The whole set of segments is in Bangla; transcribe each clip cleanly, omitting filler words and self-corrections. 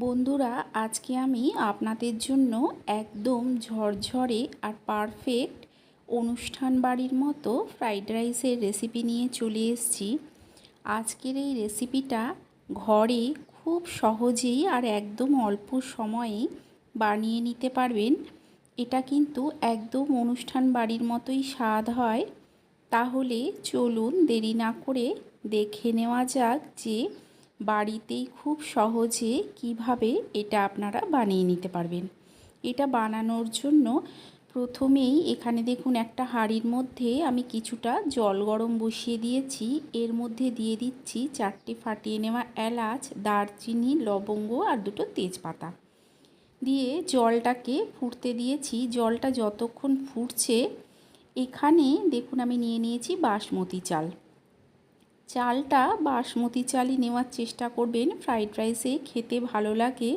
বন্ধুরা, আজকে আমি আপনাদের জন্য একদম ঝরঝরে আর পারফেক্ট অনুষ্ঠান বাড়ির মতো ফ্রাইড রাইসের রেসিপি নিয়ে চলে এসেছি। আজকের এই রেসিপিটা ঘরে খুব সহজেই আর একদম অল্প সময়েই বানিয়ে নিতে পারবেন। এটা কিন্তু একদম অনুষ্ঠান বাড়ির মতোই স্বাদ হয়। তাহলে চলুন দেরি না করে দেখে নেওয়া যাক যে বাড়িতেই খুব সহজে কিভাবে এটা আপনারা বানিয়ে নিতে পারবেন। এটা বানানোর জন্য প্রথমেই এখানে দেখুন একটা হাঁড়ির মধ্যে আমি কিছুটা জল গরম বসিয়ে দিয়েছি। এর মধ্যে দিয়ে দিচ্ছি 4টে ফাটিয়ে নেওয়া এলাচ, দারচিনি, লবঙ্গ আর 2টো তেজপাতা দিয়ে জলটাকে ফুটতে দিয়েছি। জলটা যতক্ষণ ফুটছে এখানে দেখুন আমি নিয়ে নিয়েছি বাসমতি চাল। চালটা বাসমতি চালই নেওয়ার চেষ্টা করবেন, ফ্রাইড রাইসে খেতে ভালো লাগে।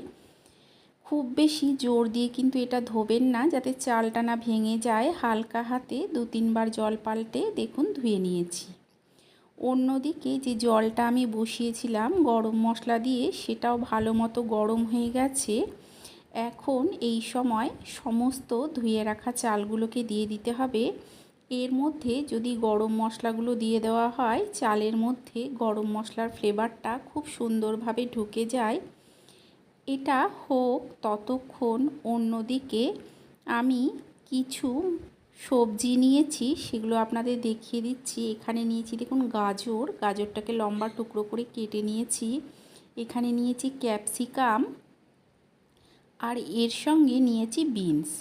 খুব বেশি জোর দিয়ে কিন্তু এটা ধোবেন না, যাতে চালটা না ভেঙে যায়। হালকা হাতে 2-3 বার জল পাল্টে দেখুন ধুয়ে নিয়েছি। অন্যদিকে যে জলটা আমি বসিয়েছিলাম গরম মশলা দিয়ে, সেটাও ভালো মতো গরম হয়ে গেছে। এখন এই সময় সমস্ত ধুয়ে রাখা চালগুলোকে দিয়ে দিতে হবে। এর মধ্যে যদি গরম মশলাগুলো দিয়ে দেওয়া হয়, চালের মধ্যে গরম মশলার ফ্লেভারটা খুব সুন্দরভাবে ঢুকে যায়। এটা হোক ততক্ষণ অন্যদিকে আমি কিছু সবজি নিয়েছি, সেগুলো আপনাদের দেখিয়ে দিচ্ছি। এখানে নিয়েছি দেখুন গাজরটাকে লম্বা টুকরো করে কেটে নিয়েছি। এখানে নিয়েছি ক্যাপসিকাম আর এর সঙ্গে নিয়েছি বিনস।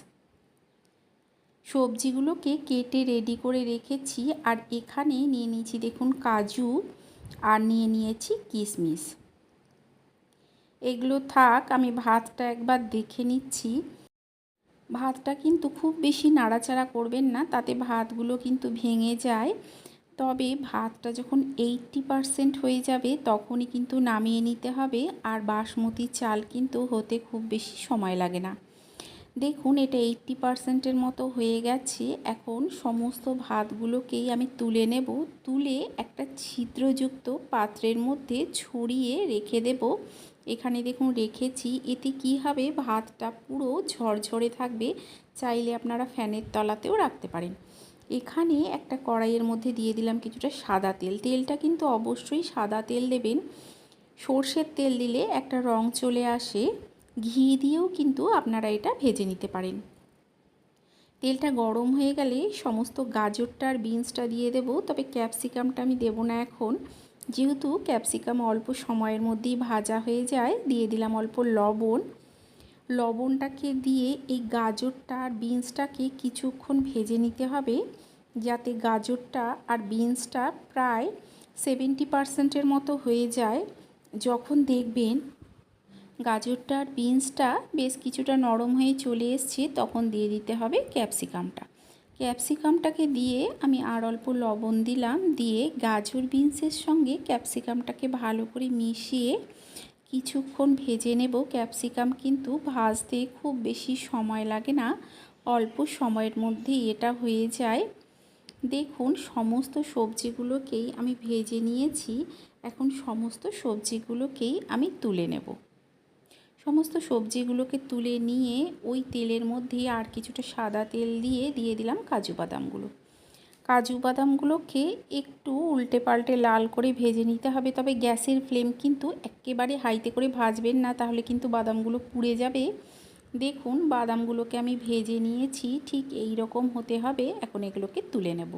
সবজিগুলোকে কেটে রেডি করে রেখেছি। আর এখানে নিয়ে নিয়েছি দেখুন কাজু আর নিয়ে নিয়েছি কিশমিশ। এগুলো থাক, আমি ভাতটা একবার দেখে নিচ্ছি। ভাতটা কিন্তু খুব বেশি নাড়াচাড়া করবেন না, তাতে ভাতগুলো কিন্তু ভেঙে যায়। তবে ভাতটা যখন 80% হয়ে যাবে তখনই কিন্তু নামিয়ে নিতে হবে। আর বাসমতি চাল কিন্তু হতে খুব বেশি সময় লাগে না। দেখুন এটা 80%-এর মতো হয়ে গেছে। এখন সমস্ত ভাতগুলোকেই আমি তুলে নেব। তুলে একটা ছিদ্রযুক্ত পাত্রের মধ্যে ছড়িয়ে রেখে দেব। এখানে দেখুন রেখেছি। এতে কি হবে, ভাতটা পুরো ঝরঝরে থাকবে। চাইলে আপনারা ফ্যানের তলাতেও রাখতে পারেন। এখানে একটা কড়াইয়ের মধ্যে দিয়ে দিলাম কিছুটা সাদা তেল। তেলটা কিন্তু অবশ্যই সাদা তেল দেবেন। সর্ষের তেল দিলে একটা রং চলে আসে। ঘি দিয়েও কিন্তু আপনারা এটা ভেজে নিতে পারেন। তেলটা গরম হয়ে গেলে সমস্ত গাজরটা আর বিনসটা দিয়ে দেব। তবে ক্যাপসিকামটা আমি দেব না এখন, যেহেতু ক্যাপসিকাম অল্প সময়ের মধ্যেই ভাজা হয়ে যায়। দিয়ে দিলাম অল্প লবণ। লবণটাকে দিয়ে এই গাজরটা আর বিনসটাকে কিছুক্ষণ ভেজে নিতে হবে, যাতে গাজরটা আর বিনসটা প্রায় 70%-এর মতো হয়ে যায়। যখন দেখবেন গাজরটা আর বিনসটা বেশ কিছুটা নরম হয়ে চলে এসছে, তখন দিয়ে দিতে হবে ক্যাপসিকামটা। ক্যাপসিকামটাকে দিয়ে আমি আর অল্প লবণ দিলাম। দিয়ে গাজর বিনসের সঙ্গে ক্যাপসিকামটাকে ভালো করে মিশিয়ে কিছুক্ষণ ভেজে নেব। ক্যাপসিকাম কিন্তু ভাজতে খুব বেশি সময় লাগে না, অল্প সময়ের মধ্যেই এটা হয়ে যায়। দেখুন সমস্ত সবজিগুলোকেই আমি ভেজে নিয়েছি। এখন সমস্ত সবজিগুলোকেই আমি তুলে নেব। সমস্ত সবজিগুলোকে তুলে নিয়ে ওই তেলের মধ্যে আর কিছুটা সাদা তেল দিয়ে দিলাম কাজু বাদামগুলো। কাজু বাদামগুলোকে একটু উল্টে পাল্টে লাল করে ভেজে নিতে হবে। তবে গ্যাসের ফ্লেম কিন্তু একেবারে হাইতে করে ভাজবেন না, তাহলে কিন্তু বাদামগুলো পুড়ে যাবে। দেখুন বাদামগুলোকে আমি ভেজে নিয়েছি, ঠিক এই রকম হতে হবে। এখন এগুলোকে তুলে নেব।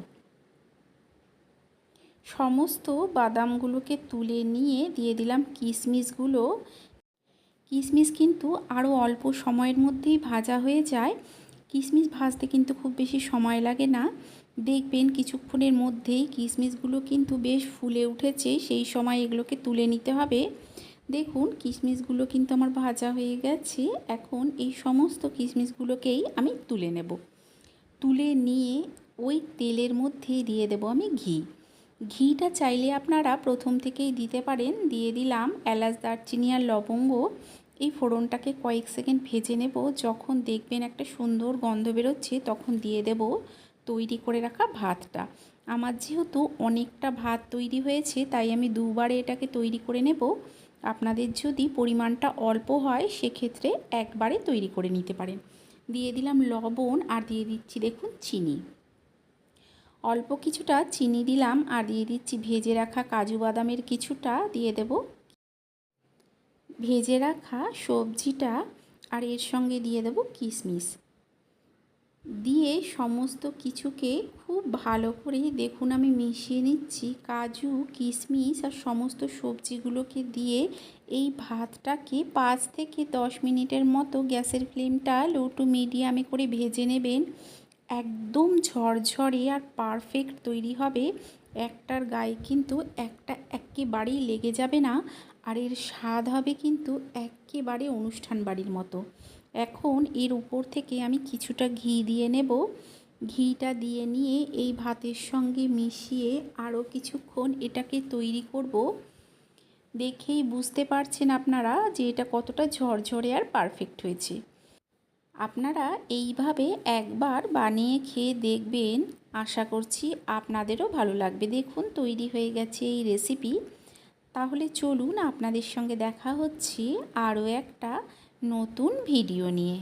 সমস্ত বাদামগুলোকে তুলে নিয়ে দিয়ে দিলাম কিশমিশগুলো। কিশমিশ কিন্তু আরও অল্প সময়ের মধ্যেই ভাজা হয়ে যায়। কিশমিশ ভাজতে কিন্তু খুব বেশি সময় লাগে না। দেখবেন কিছুক্ষণের মধ্যেই কিশমিশগুলো কিন্তু বেশ ফুলে উঠেছে, সেই সময় এগুলোকে তুলে নিতে হবে। দেখুন কিশমিশগুলো কিন্তু আমার ভাজা হয়ে গেছে। এখন এই সমস্ত কিশমিশগুলোকেই আমি তুলে নেব। তুলে নিয়ে ওই তেলের মধ্যে দিয়ে দেব আমি ঘি। ঘিটা চাইলে আপনারা প্রথম থেকেই দিতে পারেন। দিয়ে দিলাম এলাচ, দারচিনি আর লবঙ্গ। এই ফোড়নটাকে কয়েক সেকেন্ড ভেজে নেব। যখন দেখবেন একটা সুন্দর গন্ধ বেরোচ্ছে, তখন দিয়ে দেব তৈরি করে রাখা ভাতটা। আমার যেহেতু অনেকটা ভাত তৈরি হয়েছে, তাই আমি দুবারে এটাকে তৈরি করে নেব। আপনাদের যদি পরিমাণটা অল্প হয় সেক্ষেত্রে একবারে তৈরি করে নিতে পারেন। দিয়ে দিলাম লবণ আর দিয়ে দিচ্ছি দেখুন চিনি। অল্প কিছুটা চিনি দিলাম আর দিয়ে দিচ্ছি ভেজে রাখা কাজু বাদামের কিছুটা দিয়ে দেব, ভেজে রাখা সবজিটা, আর এর সঙ্গে দিয়ে দেব কিশমিশ। দিয়ে সমস্ত কিছুকে খুব ভালো করে দেখুন আমি মিশিয়ে নিচ্ছি। কাজু, কিশমিশ আর সমস্ত সবজিগুলোকে দিয়ে এই ভাতটাকে 5 থেকে 10 মিনিটের মতো গ্যাসের ফ্লেমটা লো টু মিডিয়ামে করে ভেজে নেবেন। একদম ঝরঝরে আর পারফেক্ট তৈরি হবে। একটার গায়ে কিন্তু একটা একেবারেই লেগে যাবে না, আর এর স্বাদ হবে কিন্তু একেবারে অনুষ্ঠান বাড়ির মতো। এখন এর উপর থেকে আমি কিছুটা ঘি দিয়ে নেব। ঘিটা দিয়ে নিয়ে এই ভাতের সঙ্গে মিশিয়ে আরও কিছুক্ষণ এটাকে তৈরি করব। দেখেই বুঝতে পারছেন আপনারা যে এটা কতটা ঝরঝরে আর পারফেক্ট হয়েছে। আপনারা এইভাবে একবার বানিয়ে খেয়ে দেখবেন, আশা করছি আপনাদেরও ভালো লাগবে। দেখুন তৈরি হয়ে গেছে এই রেসিপি। তাহলে চলুন আপনাদের সঙ্গে দেখা হচ্ছে আরও একটা নতুন ভিডিও নিয়ে।